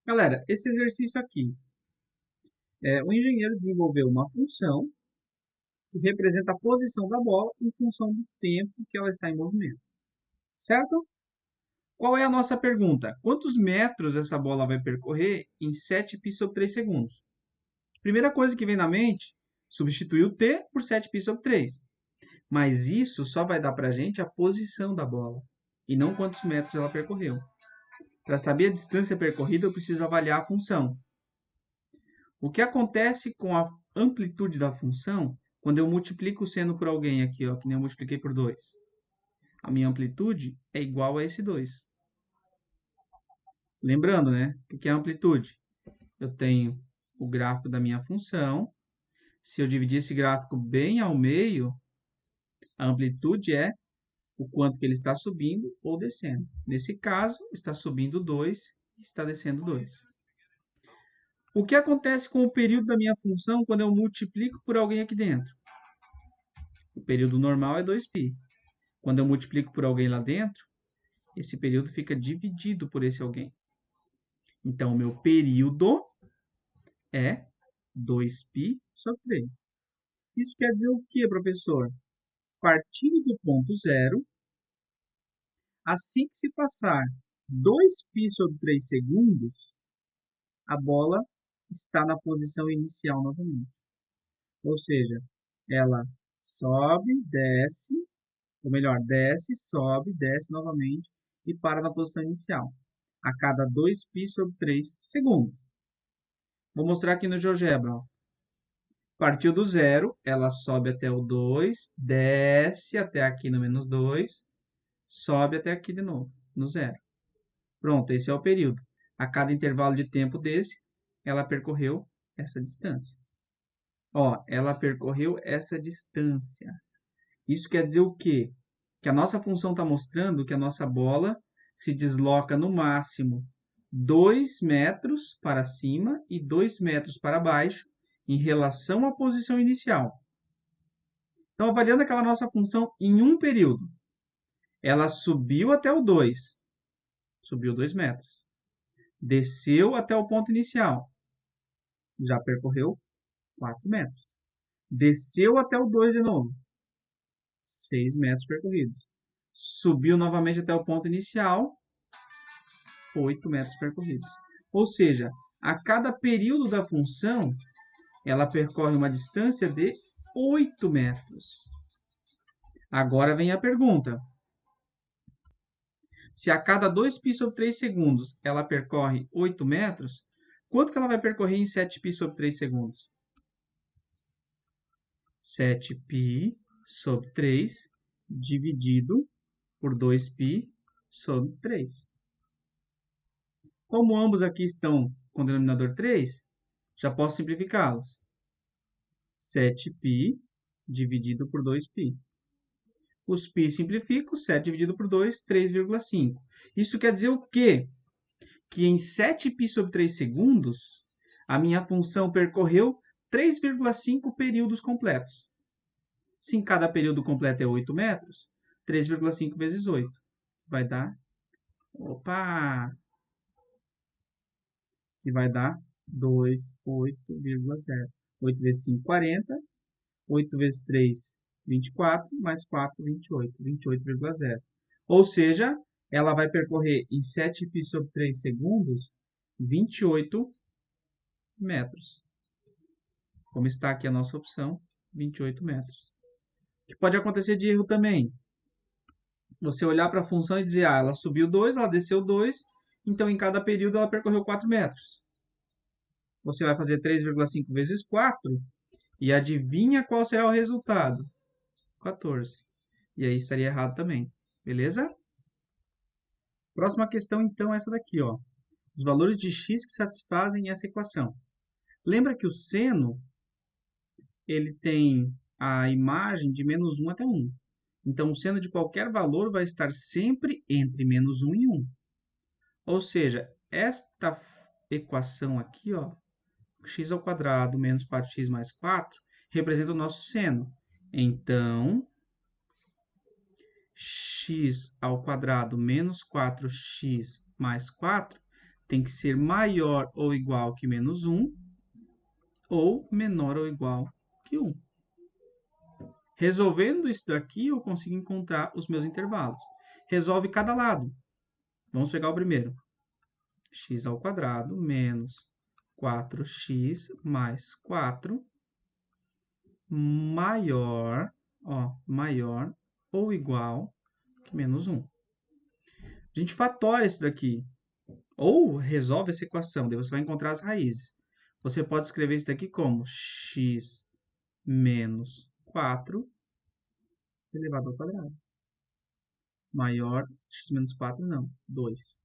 Galera, esse exercício aqui, o engenheiro desenvolveu uma função que representa a posição da bola em função do tempo que ela está em movimento, certo? Qual é a nossa pergunta? Quantos metros essa bola vai percorrer em 7π sobre 3 segundos? Primeira coisa que vem na mente, substituir o t por 7π sobre 3. Mas isso só vai dar para a gente a posição da bola, e não quantos metros ela percorreu. Para saber a distância percorrida, eu preciso avaliar a função. O que acontece com a amplitude da função quando eu multiplico o seno por alguém aqui, ó, que nem eu multipliquei por 2? A minha amplitude é igual a esse 2. Lembrando, né? O que é a amplitude? Eu tenho o gráfico da minha função. Se eu dividir esse gráfico bem ao meio, a amplitude é o quanto que ele está subindo ou descendo. Nesse caso, está subindo 2 e está descendo 2. O que acontece com o período da minha função quando eu multiplico por alguém aqui dentro? O período normal é 2π. Quando eu multiplico por alguém lá dentro, esse período fica dividido por esse alguém. Então, o meu período é 2π sobre 3. Isso quer dizer o quê, professor? Partindo do ponto zero, assim que se passar 2π sobre 3 segundos, a bola está na posição inicial novamente. Ou seja, ela sobe, desce, ou melhor, desce, sobe, desce novamente e para na posição inicial, a cada 2π sobre 3 segundos. Vou mostrar aqui no GeoGebra. Ó. Partiu do zero, ela sobe até o 2, desce até aqui no menos 2, sobe até aqui de novo, no zero. Pronto, esse é o período. A cada intervalo de tempo desse, ela percorreu essa distância. Ó, ela percorreu essa distância. Isso quer dizer o quê? Que a nossa função está mostrando que a nossa bola se desloca no máximo 2 metros para cima e 2 metros para baixo em relação à posição inicial. Então, avaliando aquela nossa função em um período, ela subiu até o 2, subiu 2 metros. Desceu até o ponto inicial, já percorreu 4 metros. Desceu até o 2 de novo, 6 metros percorridos. Subiu novamente até o ponto inicial, 8 metros percorridos. Ou seja, a cada período da função, ela percorre uma distância de 8 metros. Agora vem a pergunta. Se a cada 2π sobre 3 segundos ela percorre 8 metros, quanto que ela vai percorrer em 7π sobre 3 segundos? 7π sobre 3 dividido por 2π sobre 3. Como ambos aqui estão com o denominador 3, já posso simplificá-los. 7π dividido por 2π. Os π simplificam, 7 dividido por 2, 3,5. Isso quer dizer o quê? Que em 7π sobre 3 segundos, a minha função percorreu 3,5 períodos completos. Se em cada período completo é 8 metros, 3,5 vezes 8 vai dar... Opa! Que vai dar 28,0. 8 vezes 5, 40. 8 vezes 3, 24. Mais 4, 28. 28,0. Ou seja, ela vai percorrer em 7π sobre 3 segundos 28 metros. Como está aqui a nossa opção, 28 metros. O que pode acontecer de erro também? Você olhar para a função e dizer, ah, ela subiu 2, ela desceu 2, então em cada período ela percorreu 4 metros. Você vai fazer 3,5 vezes 4 e adivinha qual será o resultado? 14. E aí estaria errado também. Beleza? Próxima questão, então, é essa daqui. Ó. Os valores de x que satisfazem essa equação. Lembra que o seno ele tem a imagem de menos 1 até 1. Então, o seno de qualquer valor vai estar sempre entre menos 1 e 1. Ou seja, esta equação aqui, ó, x ao quadrado menos 4x mais 4, representa o nosso seno. Então, x ao quadrado menos 4x mais 4 tem que ser maior ou igual que menos 1 ou menor ou igual que 1. Resolvendo isso daqui, eu consigo encontrar os meus intervalos. Resolve cada lado. Vamos pegar o primeiro. X ao quadrado menos 4x mais 4 maior ou igual que menos 1. A gente fatora isso daqui. Ou resolve essa equação, daí você vai encontrar as raízes. Você pode escrever isso daqui como x menos 4 elevado ao quadrado. Maior, x menos 4 não, 2.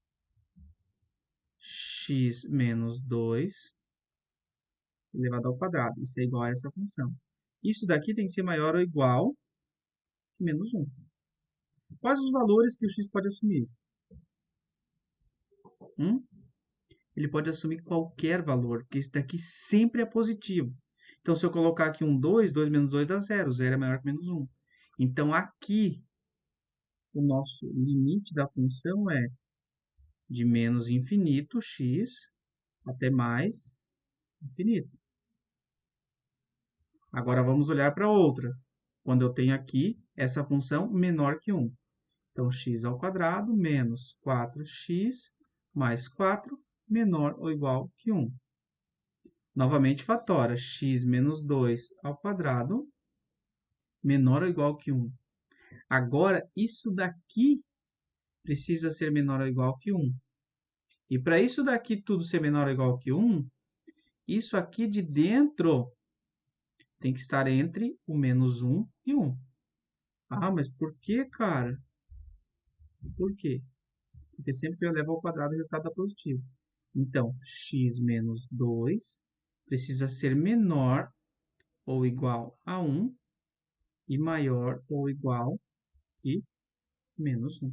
X menos 2 elevado ao quadrado. Isso é igual a essa função. Isso daqui tem que ser maior ou igual que menos 1. Quais os valores que o x pode assumir? Ele pode assumir qualquer valor, porque esse daqui sempre é positivo. Então, se eu colocar aqui um 2, 2 menos 2 dá 0. 0 é maior que menos 1. Então, aqui, o nosso limite da função é de menos infinito, x, até mais infinito. Agora, vamos olhar para outra. Quando eu tenho aqui essa função menor que 1. Então, x ao quadrado menos 4x mais 4 menor ou igual que 1. Novamente, fatora x menos 2 ao quadrado menor ou igual que 1. Agora, isso daqui precisa ser menor ou igual que 1. E para isso daqui tudo ser menor ou igual que 1, isso aqui de dentro tem que estar entre o menos 1 e 1. Ah, mas por que, cara? Por quê? Porque sempre que eu levo ao quadrado, o resultado é positivo. Então, x menos 2 precisa ser menor ou igual a 1 e maior ou igual que menos 1.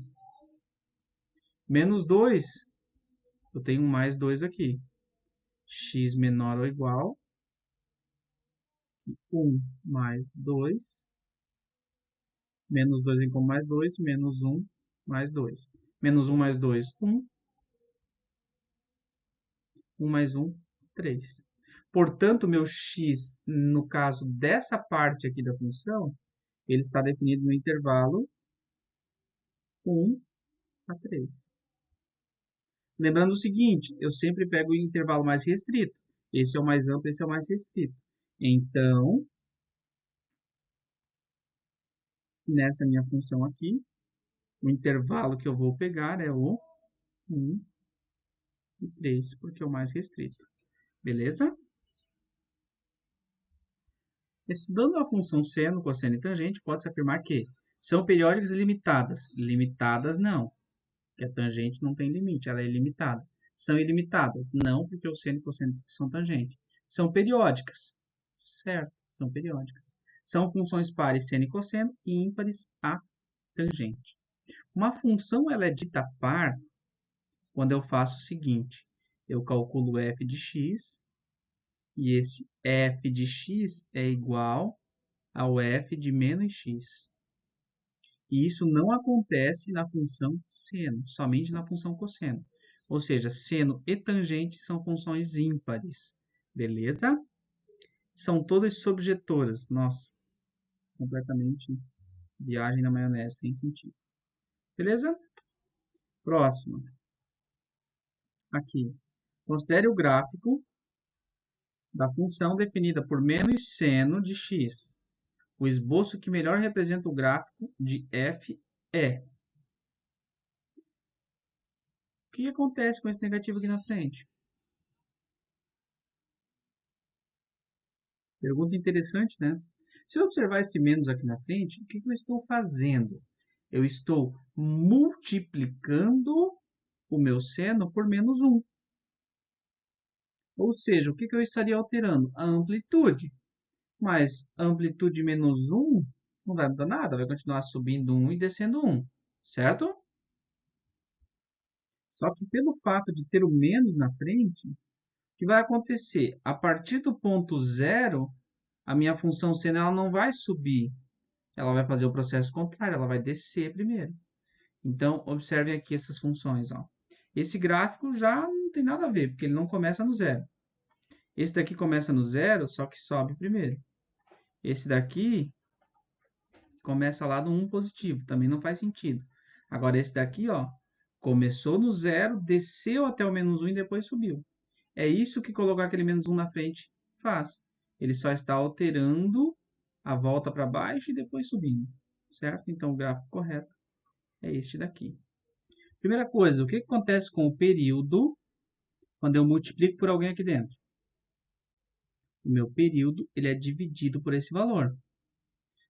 Menos 2, eu tenho mais 2 aqui. X menor ou igual que 1 mais 2. Menos 2 vem como mais 2, menos 1 mais 2. Menos 1 mais 2, 1. 1 mais 1, 3. Portanto, meu x, no caso dessa parte aqui da função, ele está definido no intervalo 1 a 3. Lembrando o seguinte, eu sempre pego o intervalo mais restrito. Esse é o mais amplo, esse é o mais restrito. Então, nessa minha função aqui, o intervalo que eu vou pegar é o 1 e 3, porque é o mais restrito. Beleza? Estudando a função seno, cosseno e tangente, pode-se afirmar que são periódicas ilimitadas. Limitadas, não. Porque a tangente não tem limite, ela é ilimitada. São ilimitadas? Não, porque o seno e cosseno são tangente. São periódicas? Certo, são periódicas. São funções pares seno e cosseno e ímpares a tangente. Uma função ela é dita par quando eu faço o seguinte. Eu calculo f de x e esse f de x é igual ao f de menos x. E isso não acontece na função seno, somente na função cosseno. Ou seja, seno e tangente são funções ímpares. Beleza? São todas subjetoras. Nossa, completamente viagem na maionese, sem sentido. Beleza? Próximo. Aqui. Considere o gráfico da função definida por menos seno de x. O esboço que melhor representa o gráfico de f é. O que acontece com esse negativo aqui na frente? Pergunta interessante, né? Se eu observar esse menos aqui na frente, o que eu estou fazendo? Eu estou multiplicando o meu seno por menos 1. Ou seja, o que eu estaria alterando? A amplitude. Mas a amplitude menos 1 não vai mudar nada, vai continuar subindo 1 e descendo 1, certo? Só que pelo fato de ter o menos na frente, o que vai acontecer? A partir do ponto zero, a minha função seno ela não vai subir, ela vai fazer o processo contrário, ela vai descer primeiro. Então, observem aqui essas funções. Ó. Esse gráfico já não não tem nada a ver, porque ele não começa no zero. Esse daqui começa no zero, só que sobe primeiro. Esse daqui começa lá no 1 positivo, também não faz sentido. Agora, esse daqui, ó, começou no zero, desceu até o menos 1 e depois subiu. É isso que colocar aquele menos 1 na frente faz. Ele só está alterando a volta para baixo e depois subindo, certo? Então, o gráfico correto é este daqui. Primeira coisa, o que acontece com o período quando eu multiplico por alguém aqui dentro? O meu período ele é dividido por esse valor.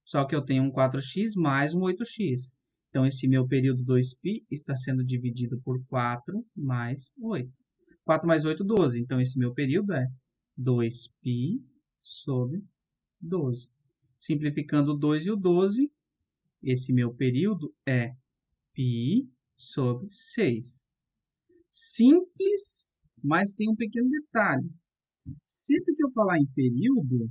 Só que eu tenho um 4x mais um 8x. Então, esse meu período 2π está sendo dividido por 4 mais 8. 4 mais 8, 12. Então, esse meu período é 2π sobre 12. Simplificando o 2 e o 12, esse meu período é π sobre 6. Simples, mas tem um pequeno detalhe. Sempre que eu falar em período,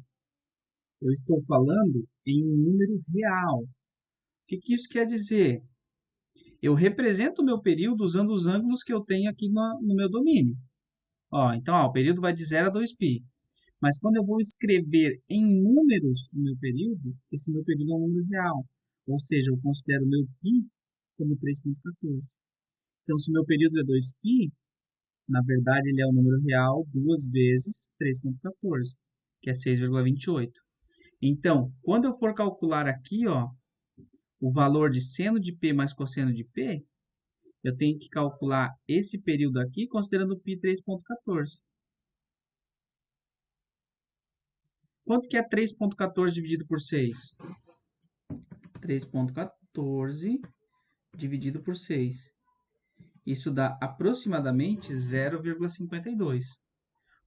eu estou falando em um número real. O que isso quer dizer? Eu represento o meu período usando os ângulos que eu tenho aqui no meu domínio. Então, o período vai de 0 a 2π. Mas quando eu vou escrever em números o meu período, esse meu período é um número real. Ou seja, eu considero o meu π como 3,14. Então, se o meu período é 2π, na verdade ele é um número real 2 vezes 3,14, que é 6,28. Então, quando eu for calcular aqui, o valor de seno de π mais cosseno de π, eu tenho que calcular esse período aqui considerando π 3,14. Quanto que é 3,14 dividido por 6? 3,14 dividido por 6. Isso dá aproximadamente 0,52.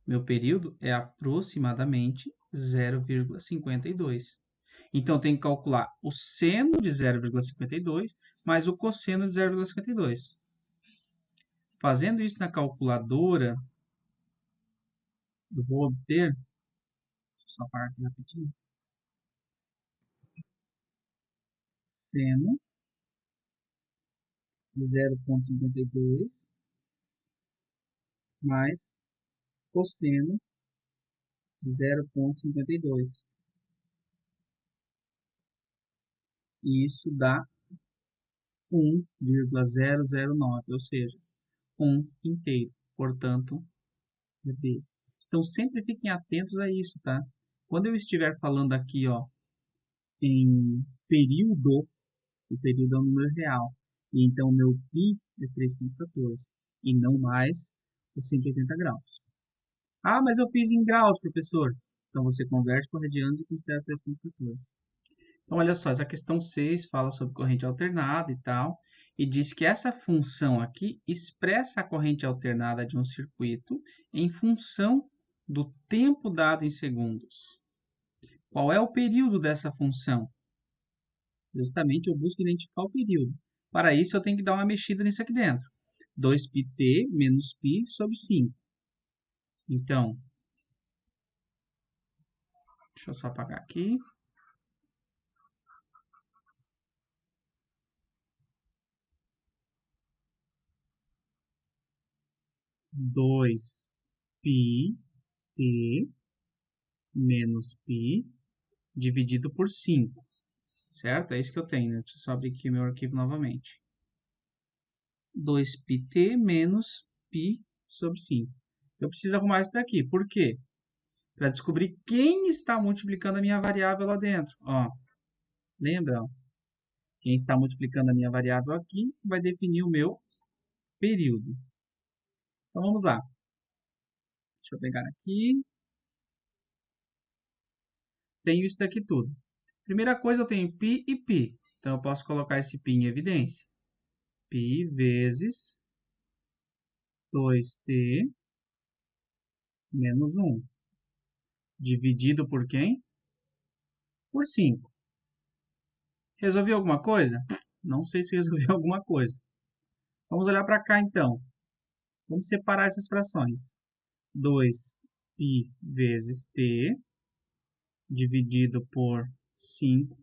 Meu período é aproximadamente 0,52. Então, eu tenho que calcular o seno de 0,52 mais o cosseno de 0,52. Fazendo isso na calculadora, eu vou obter, só parar aqui rapidinho, seno de 0,52 mais cosseno de 0,52. E isso dá 1,009, ou seja, 1 inteiro. Portanto, é B. Então, sempre fiquem atentos a isso, tá? Quando eu estiver falando aqui, em período, o período é um número real. E então, o meu π é 3,14 e não mais os 180 graus. Ah, mas eu fiz em graus, professor. Então, você converte para radianos e considera 3,14. Então, olha só, essa questão 6 fala sobre corrente alternada e tal, e diz que essa função aqui expressa a corrente alternada de um circuito em função do tempo dado em segundos. Qual é o período dessa função? Justamente eu busco identificar o período. Para isso, eu tenho que dar uma mexida nisso aqui dentro. 2πt menos π sobre 5. Então, deixa eu só apagar aqui. 2πt menos π dividido por 5, certo? É isso que eu tenho, né? Deixa eu só abrir aqui o meu arquivo novamente. 2πt menos π sobre 5. Eu preciso arrumar isso daqui. Por quê? Para descobrir quem está multiplicando a minha variável lá dentro. Lembra? Quem está multiplicando a minha variável aqui vai definir o meu período. Então, vamos lá. Deixa eu pegar aqui. Tenho isso daqui tudo. Primeira coisa, eu tenho π e π. Então, eu posso colocar esse π em evidência. π vezes 2t menos 1. Dividido por quem? Por 5. Resolvi alguma coisa? Não sei se resolvi alguma coisa. Vamos olhar para cá, então. Vamos separar essas frações. 2π vezes t dividido por 5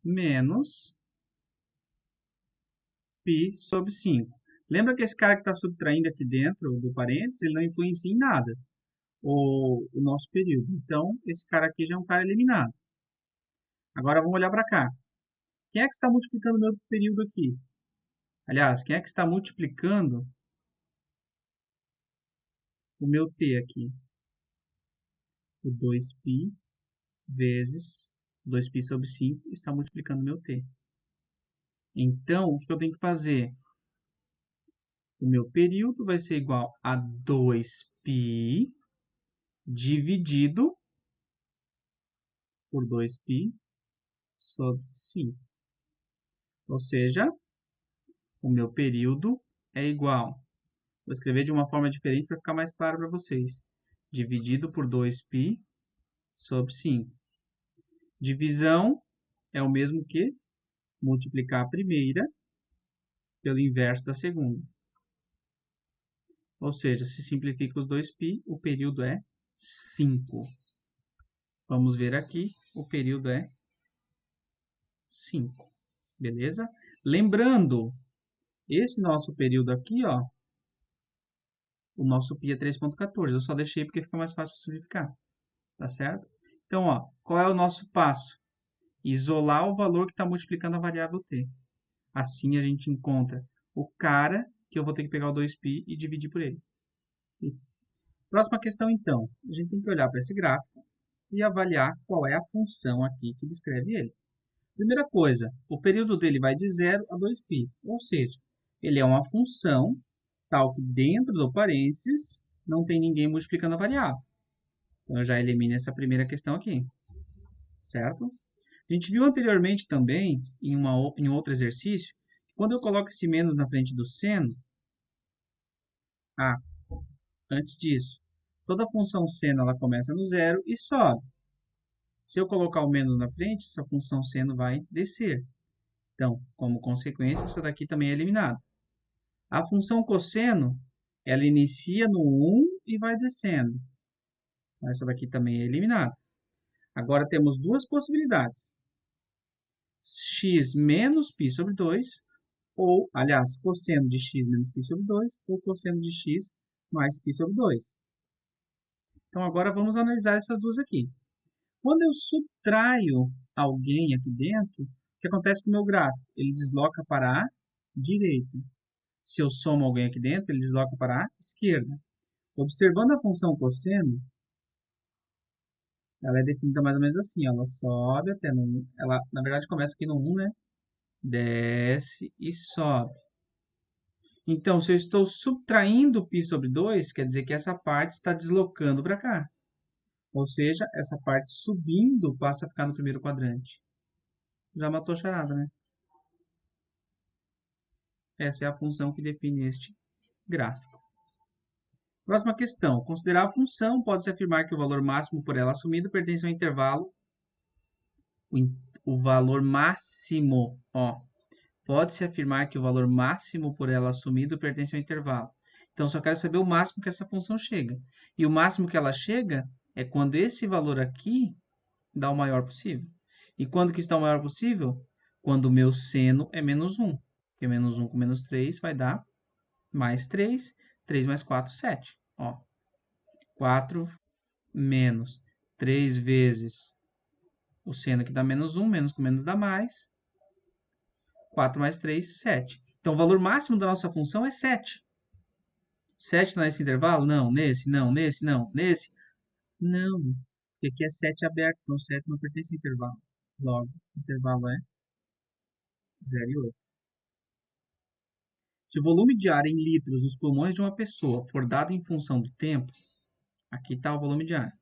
menos π sobre 5. Lembra que esse cara que está subtraindo aqui dentro do parênteses, ele não influencia em nada o nosso período. Então, esse cara aqui já é um cara eliminado. Agora, vamos olhar para cá. Quem é que está multiplicando o meu período aqui? Aliás, quem é que está multiplicando o meu t aqui? O 2π vezes 2π sobre 5 está multiplicando o meu t. Então, o que eu tenho que fazer? O meu período vai ser igual a 2π dividido por 2π sobre 5. Ou seja, o meu período é igual. Vou escrever de uma forma diferente para ficar mais claro para vocês. Dividido por 2π sobre 5. Divisão é o mesmo que multiplicar a primeira pelo inverso da segunda. Ou seja, se simplifica os 2π, o período é 5. Vamos ver aqui, o período é 5. Beleza? Lembrando, esse nosso período aqui, ó, o nosso π é 3,14. Eu só deixei porque fica mais fácil de simplificar. Tá certo? Então, ó, qual é o nosso passo? Isolar o valor que está multiplicando a variável t. Assim a gente encontra o cara que eu vou ter que pegar o 2π e dividir por ele. Próxima questão, então. A gente tem que olhar para esse gráfico e avaliar qual é a função aqui que descreve ele. Primeira coisa, o período dele vai de 0 a 2π, ou seja, ele é uma função tal que dentro do parênteses não tem ninguém multiplicando a variável. Então, eu já elimino essa primeira questão aqui, certo? A gente viu anteriormente também, em outro exercício, que quando eu coloco esse menos na frente do seno, antes disso, toda função seno ela começa no zero e sobe. Se eu colocar o menos na frente, essa função seno vai descer. Então, como consequência, essa daqui também é eliminada. A função cosseno, ela inicia no 1 e vai descendo. Essa daqui também é eliminada. Agora temos duas possibilidades. X menos π sobre 2, ou, aliás, cosseno de x menos π sobre 2, ou cosseno de x mais π sobre 2. Então, agora vamos analisar essas duas aqui. Quando eu subtraio alguém aqui dentro, o que acontece com o meu gráfico? Ele desloca para a direita. Se eu somo alguém aqui dentro, ele desloca para a esquerda. Observando a função cosseno, ela é definida mais ou menos assim. Ela sobe até no 1. Ela, na verdade, começa aqui no 1, né? Desce e sobe. Então, se eu estou subtraindo π sobre 2, quer dizer que essa parte está deslocando para cá. Ou seja, essa parte subindo passa a ficar no primeiro quadrante. Já matou a charada, né? Essa é a função que define este gráfico. Próxima questão. Considerar a função, pode-se afirmar que o valor máximo por ela assumido pertence ao intervalo. O valor máximo, ó. Pode-se afirmar que o valor máximo por ela assumido pertence ao intervalo. Então, só quero saber o máximo que essa função chega. E o máximo que ela chega é quando esse valor aqui dá o maior possível. E quando que está o maior possível? Quando o meu seno é menos 1. Porque menos 1 com menos 3 vai dar mais 3. 3 mais 4, 7. Ó, 4 menos 3 vezes o seno que dá menos 1. Menos com menos dá mais. 4 mais 3, 7. Então, o valor máximo da nossa função é 7. 7 nesse intervalo? Não. Nesse? Não. Nesse? Não. Nesse? Não. Porque aqui é 7 aberto, então 7 não pertence ao intervalo. Logo, o intervalo é 0 e 8. Se o volume de ar em litros dos pulmões de uma pessoa for dado em função do tempo, aqui está o volume de ar.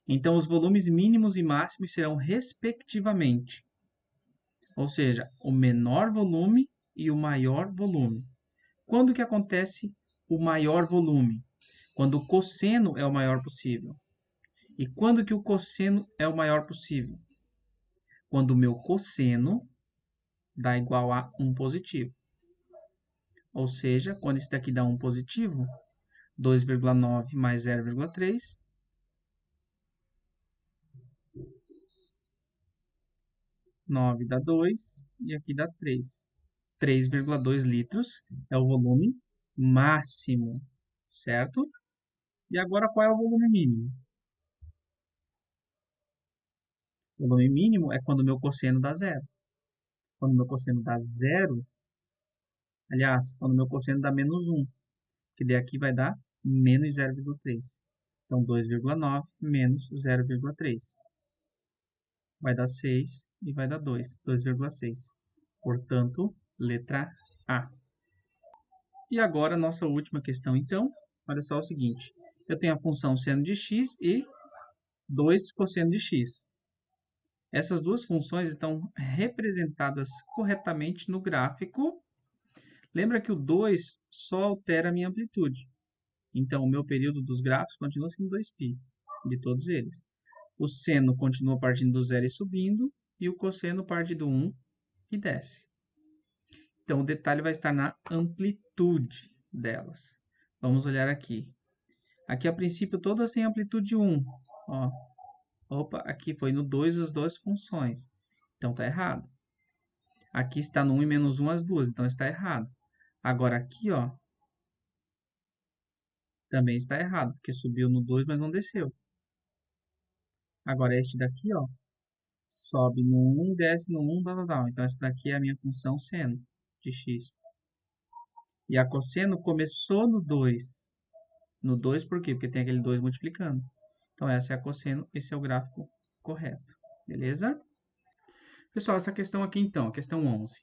Então, os volumes mínimos e máximos serão respectivamente. Ou seja, o menor volume e o maior volume. Quando que acontece o maior volume? Quando o cosseno é o maior possível. E quando que o cosseno é o maior possível? Quando o meu cosseno dá igual a 1 positivo. Ou seja, quando isso daqui dá 1 positivo, 2,9 mais 0,3, 9 dá 2 e aqui dá 3. 3,2 litros é o volume máximo, certo? E agora qual é o volume mínimo? O volume mínimo é quando o meu cosseno dá zero. Quando o meu cosseno dá zero, aliás, quando o meu cosseno dá menos 1, que daí aqui vai dar menos 0,3. Então, 2,9 menos 0,3. Vai dar 6 e vai dar 2,6. Portanto, letra A. E agora, nossa última questão, então. Olha só o seguinte. Eu tenho a função seno de x e 2 cosseno de x. Essas duas funções estão representadas corretamente no gráfico. Lembra que o 2 só altera a minha amplitude. Então, o meu período dos gráficos continua sendo 2π, de todos eles. O seno continua partindo do zero e subindo, e o cosseno parte do 1 e desce. Então, o detalhe vai estar na amplitude delas. Vamos olhar aqui. Aqui, a princípio, todas têm amplitude 1. Ó. Opa, aqui foi no 2 as duas funções. Então, está errado. Aqui está no 1 e menos 1 as duas, então está errado. Agora, aqui, ó, também está errado, porque subiu no 2, mas não desceu. Agora, este daqui, ó, sobe no 1, desce no 1, tal, tal, tal. Então, essa daqui é a minha função seno de x. E a cosseno começou no 2. No 2 por quê? Porque tem aquele 2 multiplicando. Então, essa é a cosseno, esse é o gráfico correto. Beleza? Pessoal, essa questão aqui, então, a questão 11.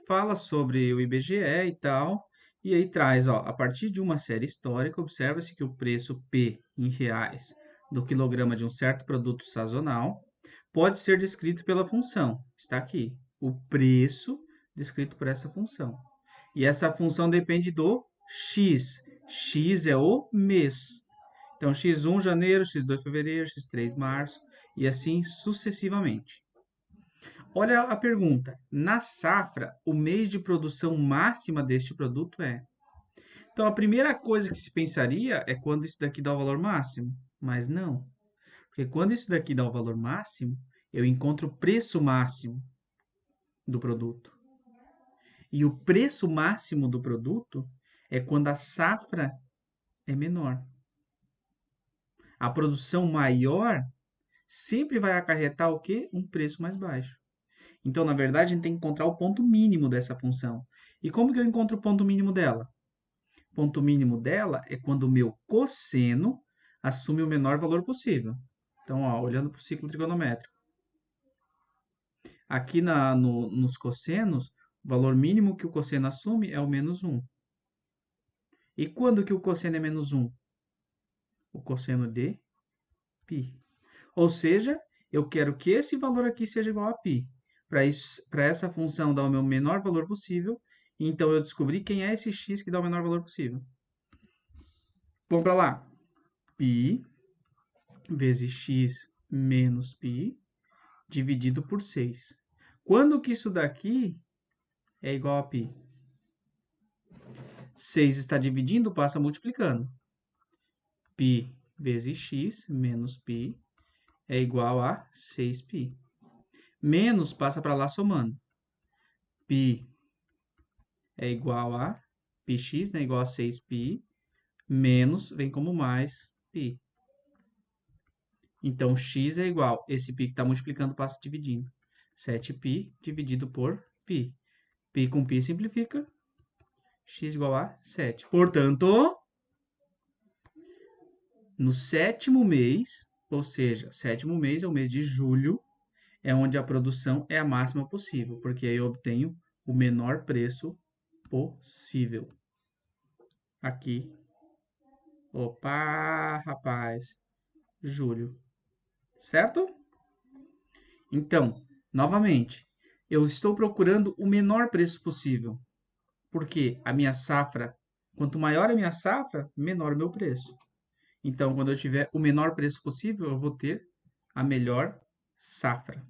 Fala sobre o IBGE e tal, e aí traz, ó, a partir de uma série histórica, observa-se que o preço P em reais do quilograma de um certo produto sazonal pode ser descrito pela função. Está aqui, o preço descrito por essa função. E essa função depende do x. X é o mês. Então, x1 janeiro, x2 fevereiro, x3 março, e assim sucessivamente. Olha a pergunta. Na safra, o mês de produção máxima deste produto é? Então, a primeira coisa que se pensaria é quando isso daqui dá o valor máximo. Mas não. Porque quando isso daqui dá o valor máximo, eu encontro o preço máximo do produto. E o preço máximo do produto é quando a safra é menor. A produção maior sempre vai acarretar o quê? Um preço mais baixo. Então, na verdade, a gente tem que encontrar o ponto mínimo dessa função. E como que eu encontro o ponto mínimo dela? O ponto mínimo dela é quando o meu cosseno assume o menor valor possível. Então, ó, olhando para o ciclo trigonométrico. Aqui nos cossenos, o valor mínimo que o cosseno assume é o menos 1. E quando que o cosseno é menos 1? O cosseno de π. Ou seja, eu quero que esse valor aqui seja igual a π. Para essa função dar o meu menor valor possível, então eu descobri quem é esse x que dá o menor valor possível. Vamos para lá. π vezes x menos π dividido por 6. Quando que isso daqui é igual a π? 6 está dividindo, passa multiplicando. π vezes x menos π é igual a 6π. Menos passa para lá somando. π é igual a πx, né, igual a 6π, menos vem como mais π. Então, x é igual, esse π que está multiplicando passa dividindo. 7π dividido por π. π com π simplifica, x igual a 7. Portanto, no sétimo mês, ou seja, sétimo mês é o mês de julho, é onde a produção é a máxima possível, porque aí eu obtenho o menor preço possível. Aqui. Opa, rapaz. Julho. Certo? Então, novamente, eu estou procurando o menor preço possível. Porque a minha safra, quanto maior a minha safra, menor o meu preço. Então, quando eu tiver o menor preço possível, eu vou ter a melhor safra.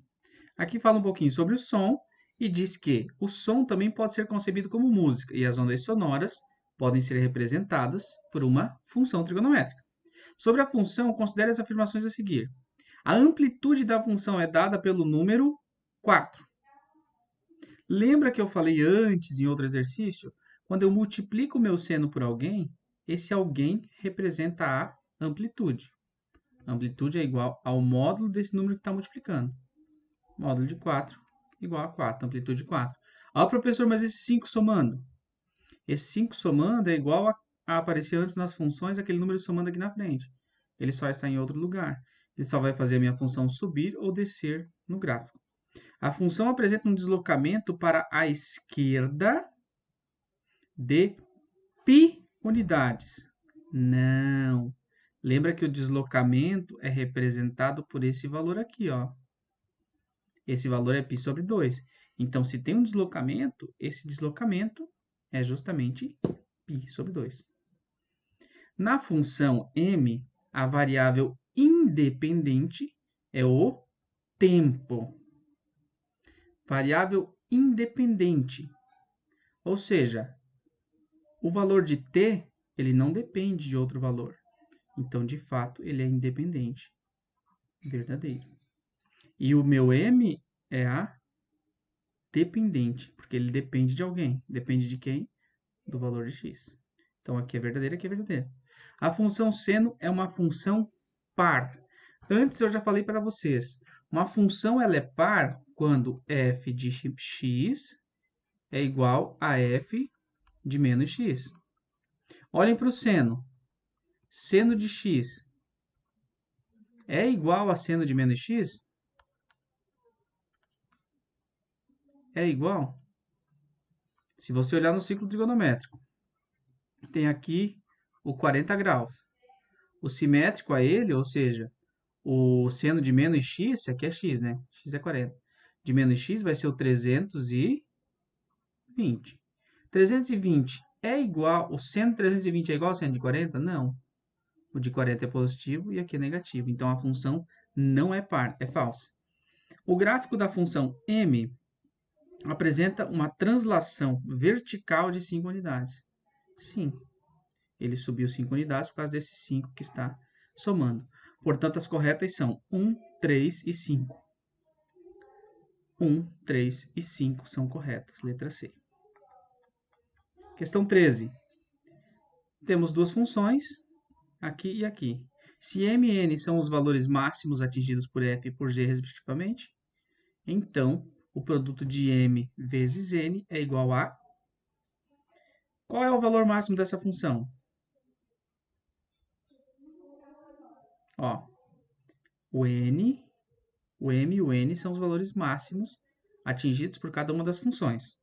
Aqui fala um pouquinho sobre o som e diz que o som também pode ser concebido como música e as ondas sonoras podem ser representadas por uma função trigonométrica. Sobre a função, considere as afirmações a seguir. A amplitude da função é dada pelo número 4. Lembra que eu falei antes, em outro exercício, Quando eu multiplico o meu seno por alguém, esse alguém representa a amplitude. A amplitude é igual ao módulo desse número que está multiplicando. Módulo de 4 igual a 4, amplitude 4. Ah, professor, mas esse 5 somando? Esse 5 somando é igual a aparecer antes nas funções aquele número somando aqui na frente. Ele só está em outro lugar. Ele só vai fazer a minha função subir ou descer no gráfico. A função apresenta um deslocamento para a esquerda de π unidades. Não. Lembra que o deslocamento é representado por esse valor aqui, ó. Esse valor é π sobre 2. Então, se tem um deslocamento, esse deslocamento é justamente π sobre 2. Na função m, a variável independente é o tempo. Variável independente. Ou seja, o valor de t, ele não depende de outro valor. Então, de fato, ele é independente. Verdadeiro. E o meu m é a dependente, porque ele depende de alguém. Depende de quem? Do valor de x. Então, aqui é verdadeiro, aqui é verdadeiro. A função seno é uma função par. Antes eu já falei para vocês, uma função ela é par quando f de x é igual a f de menos x. Olhem para o seno. Seno de x é igual a seno de menos x? É igual? Se você olhar no ciclo trigonométrico, tem aqui o 40 graus. O simétrico a ele, ou seja, o seno de menos x, aqui é x, né? X é 40. De menos x vai ser o 320. 320 é igual, o seno de 320 é igual ao seno de 40? Não. O de 40 é positivo e aqui é negativo. Então, a função não é par, é falsa. O gráfico da função m apresenta uma translação vertical de 5 unidades. Sim, ele subiu 5 unidades por causa desses 5 que está somando. Portanto, as corretas são 1, 3 e 5. 1, 3 e 5 são corretas. Letra C. Questão 13. Temos duas funções, aqui e aqui. Se m e n são os valores máximos atingidos por f e por g, respectivamente, então o produto de m vezes n é igual a... Qual é o valor máximo dessa função? Ó, o m e o n são os valores máximos atingidos por cada uma das funções.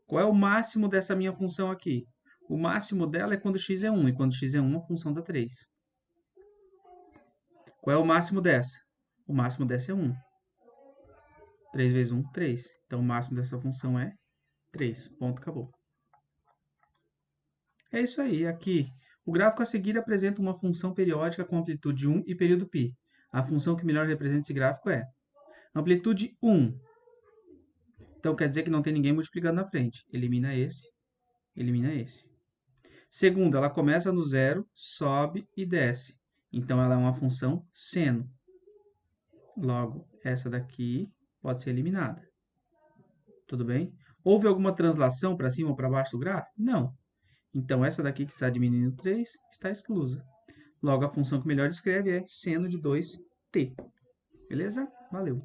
Qual é o máximo dessa minha função aqui? O máximo dela é quando x é 1, e quando x é 1, a função dá 3. Qual é o máximo dessa? O máximo dessa é 1. 3 vezes 1, 3. Então, o máximo dessa função é 3. Ponto, acabou. É isso aí. Aqui, o gráfico a seguir apresenta uma função periódica com amplitude 1 e período π. A função que melhor representa esse gráfico é amplitude 1. Então, quer dizer que não tem ninguém multiplicando na frente. Elimina esse, elimina esse. Segunda, ela começa no zero, sobe e desce. Então, ela é uma função seno. Logo, essa daqui pode ser eliminada. Tudo bem? Houve alguma translação para cima ou para baixo do gráfico? Não. Então, essa daqui que está diminuindo 3 está exclusa. Logo, a função que melhor descreve é seno de 2t. Beleza? Valeu!